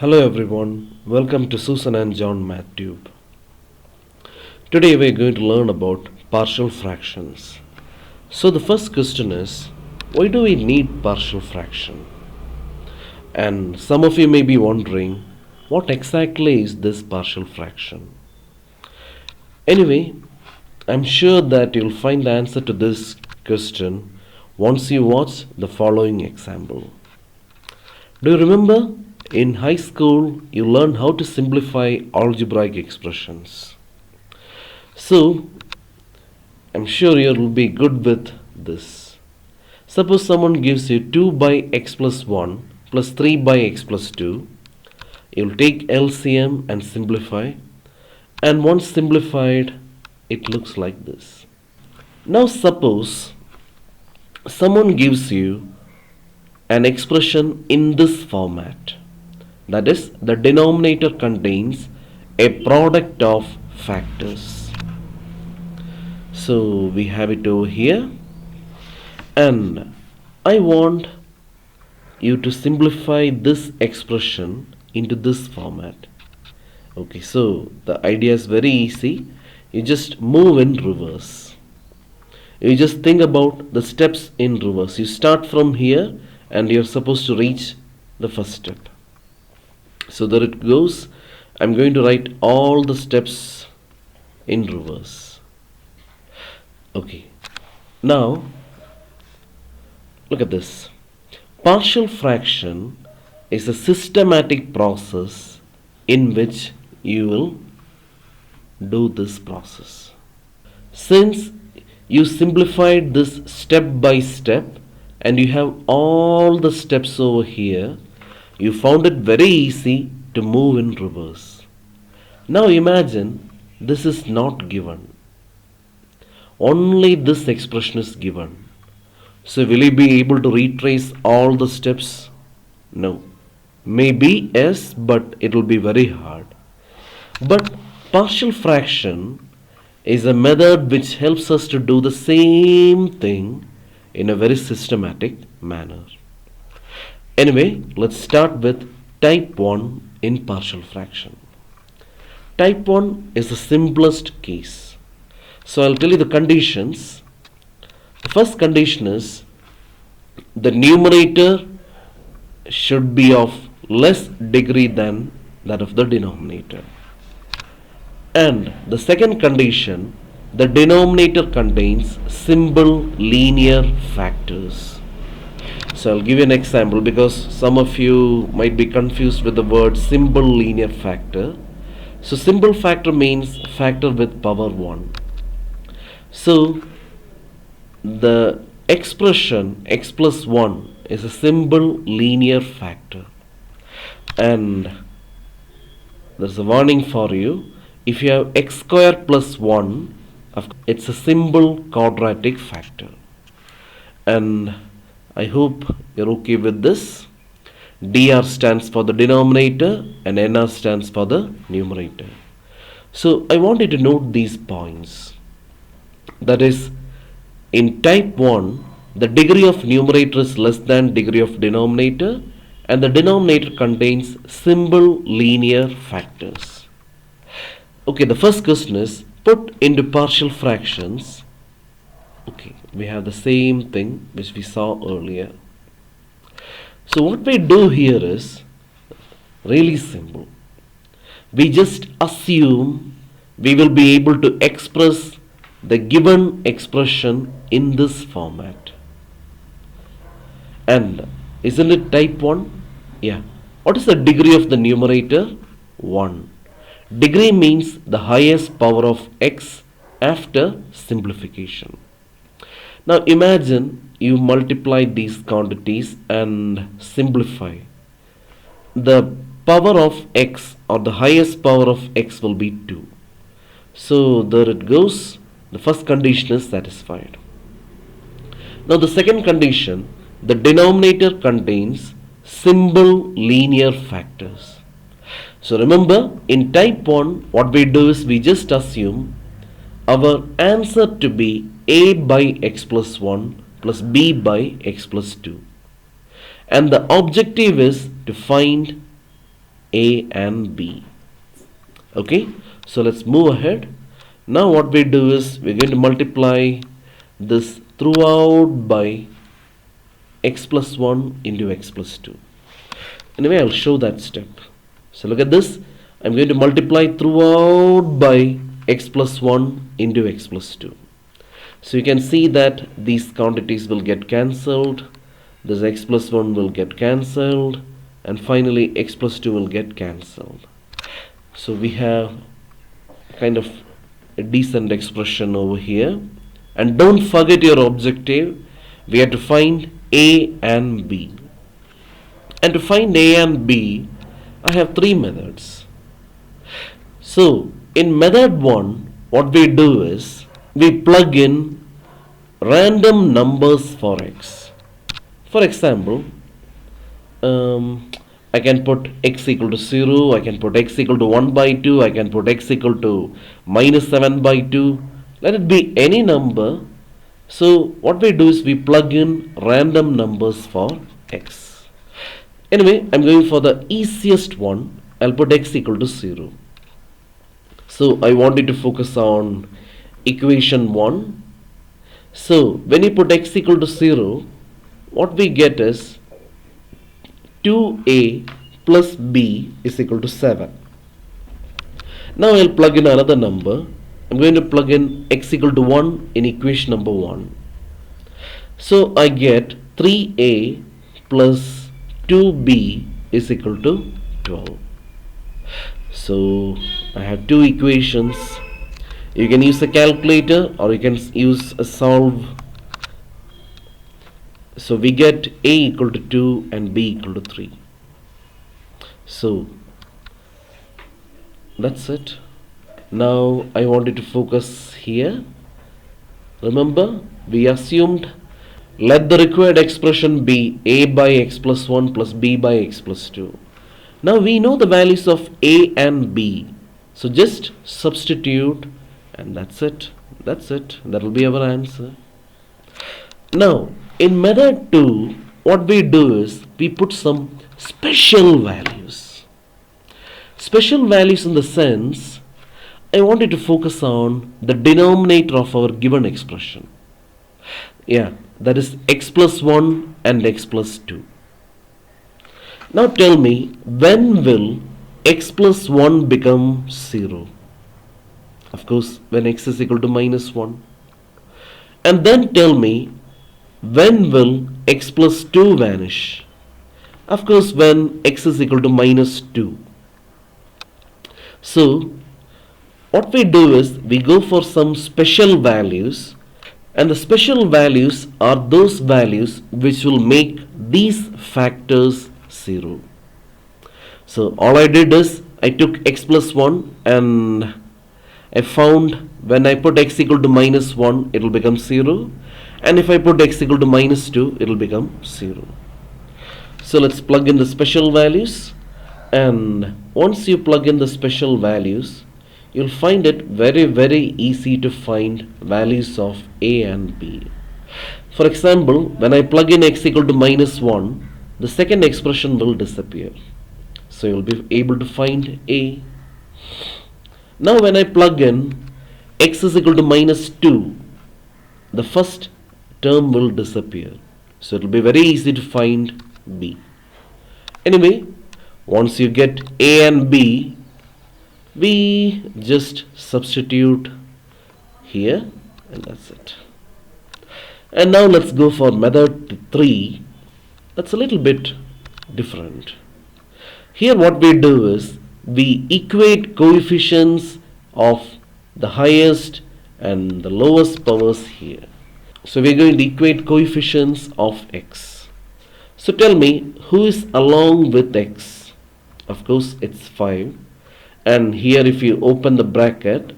Hello everyone, welcome to Susan and John MathTube. Today we are going to learn about partial fractions. So the first question is, why do we need partial fraction? And some of you may be wondering, what exactly is this partial fraction? Anyway, I'm sure that you'll find the answer to this question once you watch the following example. Do you remember in high school you learned how to simplify algebraic expressions? So, I'm sure you'll be good with this. Suppose someone gives you 2 by x plus 1 plus 3 by x plus 2. You'll take LCM and simplify. And once simplified, it looks like this. Now suppose someone gives you an expression in this format. That is, the denominator contains a product of factors. So we have it over here, and I want you to simplify this expression into this format. Okay, so the idea is very easy. You just move in reverse. You just think about the steps in reverse. You start from here and you're supposed to reach the first step. So there it goes. I'm going to write all the steps in reverse. Okay, now look at this. Partial fraction is a systematic process in which you will do this process. Since you simplified this step by step and you have all the steps over here, you found it very easy to move in reverse. Now imagine this is not given. Only this expression is given. So will you be able to retrace all the steps? No. Maybe yes, but it will be very hard. But partial fraction is a method which helps us to do the same thing in a very systematic manner. Anyway, let's start with type 1 in partial fraction. Type 1 is the simplest case. So I'll tell you the conditions. The first condition is the numerator should be of less degree than that of the denominator. And the second condition, the denominator contains simple linear factors. So I'll give you an example because some of you might be confused with the word simple linear factor. So simple factor means factor with power 1. So the expression x plus 1 is a simple linear factor. And there's a warning for you. If you have x square plus 1, it's a simple quadratic factor. And I hope you're okay with this. dr stands for the denominator and nr stands for the numerator. So I want you to note these points. That is, in type 1, the degree of numerator is less than degree of denominator, and the denominator contains simple linear factors. Okay, the first question is, put into partial fractions. Okay, we have the same thing which we saw earlier. So what we do here is really simple. We just assume we will be able to express the given expression in this format. And isn't it type 1? Yeah. What is the degree of the numerator? 1. Degree means the highest power of x after simplification. Now imagine you multiply these quantities and simplify. The power of x or the highest power of x will be 2. So there it goes. The first condition is satisfied. Now the second condition, the denominator contains simple linear factors. So remember, in type 1, what we do is we just assume our answer to be a by x plus 1 plus b by x plus 2. And the objective is to find A and B. Okay, so let's move ahead. Now what we do is we're going to multiply this throughout by x plus 1 into x plus 2. Anyway, I'll show that step. So look at this. I'm going to multiply throughout by x plus 1 into x plus 2. So you can see that these quantities will get cancelled. This x plus 1 will get cancelled. And finally x plus 2 will get cancelled. So we have kind of a decent expression over here. And don't forget your objective. We have to find A and B. And to find A and B, I have three methods. So in method 1, what we do is we plug in random numbers for x. For example, I can put x equal to 0, I can put x equal to 1 by 2, I can put x equal to minus 7 by 2. Let it be any number. So what we do is we plug in random numbers for x. Anyway, I'm going for the easiest one. I'll put x equal to 0. So I wanted to focus on equation 1. So when you put x equal to 0, what we get is 2a plus b is equal to 7. Now I'll plug in another number. I'm going to plug in x equal to 1 in equation number 1. So I get 3a plus 2b is equal to 12. So I have two equations. You can use a calculator or you can use a solve. So we get a equal to 2 and b equal to 3. So that's it. Now I wanted to focus here. Remember, we assumed let the required expression be a by x plus 1 plus b by x plus 2. Now we know the values of a and b. So just substitute and that's it. That's it. That will be our answer. Now in method 2, what we do is we put some special values. Special values in the sense, I wanted to focus on the denominator of our given expression. Yeah, that is x plus 1 and x plus 2. Now tell me, when will x plus 1 become 0? Of course, when x is equal to minus 1. And then tell me, when will x plus 2 vanish? Of course, when x is equal to minus 2. So what we do is we go for some special values, and the special values are those values which will make these factors 0. So all I did is I took x plus 1 and I found when I put x equal to minus 1 it will become 0, and if I put x equal to minus 2 it will become 0. So let's plug in the special values, and once you plug in the special values you'll find it very easy to find values of a and b. For example, when I plug in x equal to minus 1, the second expression will disappear. So you'll be able to find a. Now when I plug in x is equal to minus 2, the first term will disappear. So it will be very easy to find b. Anyway, once you get a and b, we just substitute here and that's it. And now let's go for method 3. That's a little bit different. Here what we do is we equate coefficients of the highest and the lowest powers here. So we're going to equate coefficients of x. So tell me, who is along with x? Of course it's 5. And here if you open the bracket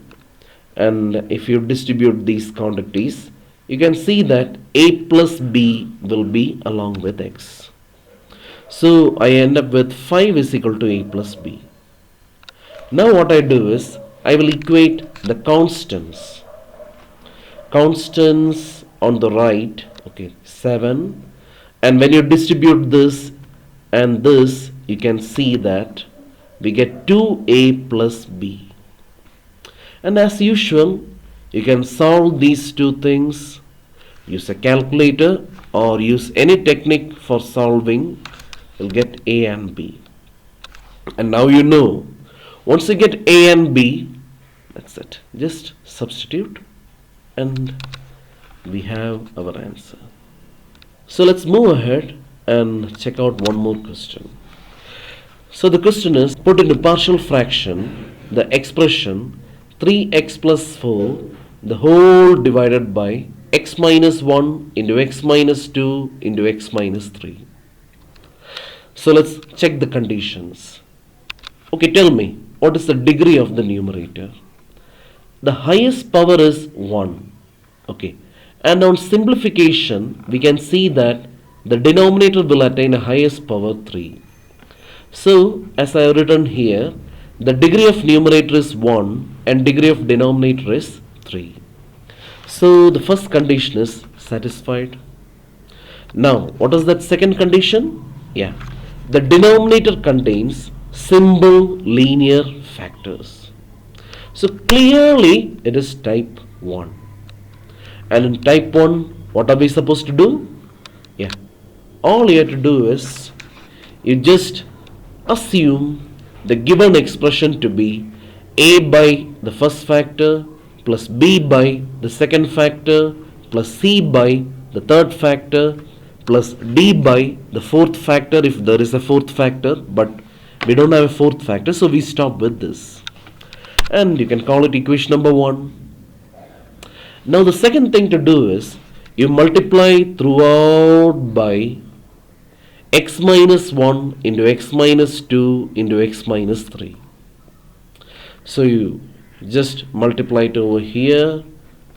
and if you distribute these quantities, you can see that a plus b will be along with x. So I end up with 5 is equal to a plus b. Now what I do is I will equate the constants. Constants on the right, okay, 7. And when you distribute this and this, you can see that we get 2a plus b. And as usual, you can solve these two things, use a calculator or use any technique for solving. You'll get a and b. And now you know, once you get a and b, that's it. Just substitute and we have our answer. So let's move ahead and check out one more question. So the question is, put into partial fraction the expression 3x plus 4 the whole divided by x minus 1 into x minus 2 into x minus 3. So let's check the conditions. Okay, tell me, what is the degree of the numerator? The highest power is 1. Okay, and on simplification we can see that the denominator will attain a highest power 3. So as I have written here, the degree of numerator is 1 and degree of denominator is 3. So the first condition is satisfied. Now what is that second condition? Yeah, the denominator contains simple linear factors. So clearly it is type 1. And in type 1, what are we supposed to do? Yeah, all you have to do is you just assume the given expression to be a by the first factor plus b by the second factor plus c by the third factor plus d by the fourth factor if there is a fourth factor, but we don't have a fourth factor, so we stop with this. And you can call it equation number 1. Now the second thing to do is you multiply throughout by x minus 1 into x minus 2 into x minus 3. So you just multiply it over here,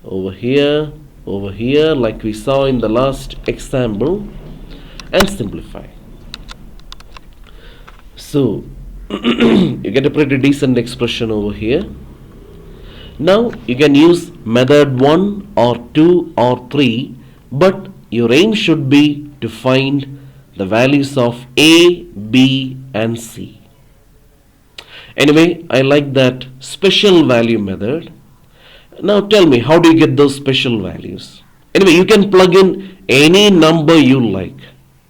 over here, over here like we saw in the last example and simplify. So you get a pretty decent expression over here. Now you can use method 1 or 2 or 3, but your aim should be to find the values of a, b and c. Anyway, I like that special value method. Now tell me, how do you get those special values? Anyway, you can plug in any number you like,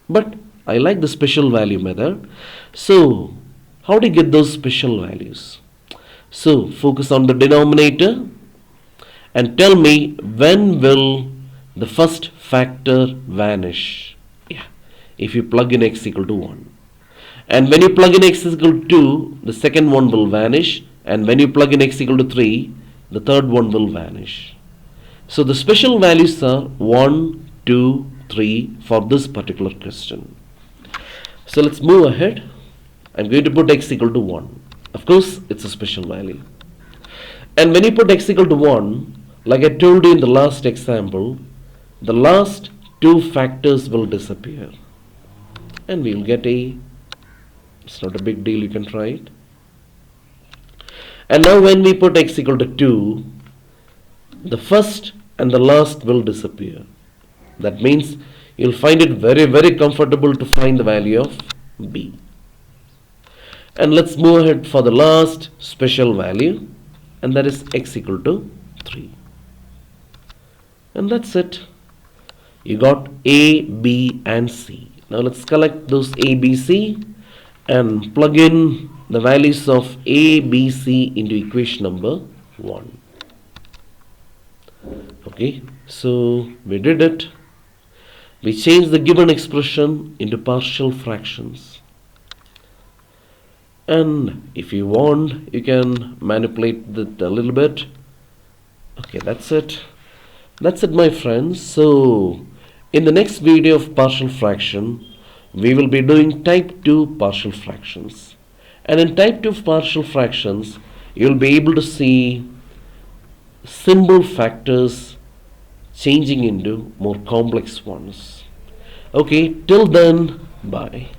but I like the special value method. So how do you get those special values? So focus on the denominator and tell me, when will the first factor vanish? Yeah, if you plug in x equal to 1. And when you plug in x equal to 2, the second one will vanish, and when you plug in x equal to 3, the third one will vanish. So the special values are 1, 2, 3 for this particular question. So let's move ahead. I'm going to put x equal to 1. Of course, it's a special value. And when you put x equal to 1, like I told you in the last example, the last two factors will disappear. And we'll get a, it's not a big deal, you can try it. And now when we put x equal to 2, the first and the last will disappear. That means you'll find it very, very comfortable to find the value of b. And let's move ahead for the last special value, and that is x equal to 3. And that's it. You got a, b and c. Now let's collect those a, b, c and plug in the values of a, b, c into equation number 1. Okay, so we did it. We changed the given expression into partial fractions. And if you want, you can manipulate it a little bit. Okay, that's it. That's it, my friends. So in the next video of partial fraction, we will be doing type 2 partial fractions. And in type 2 partial fractions, you will be able to see simple factors changing into more complex ones. Okay, till then, bye.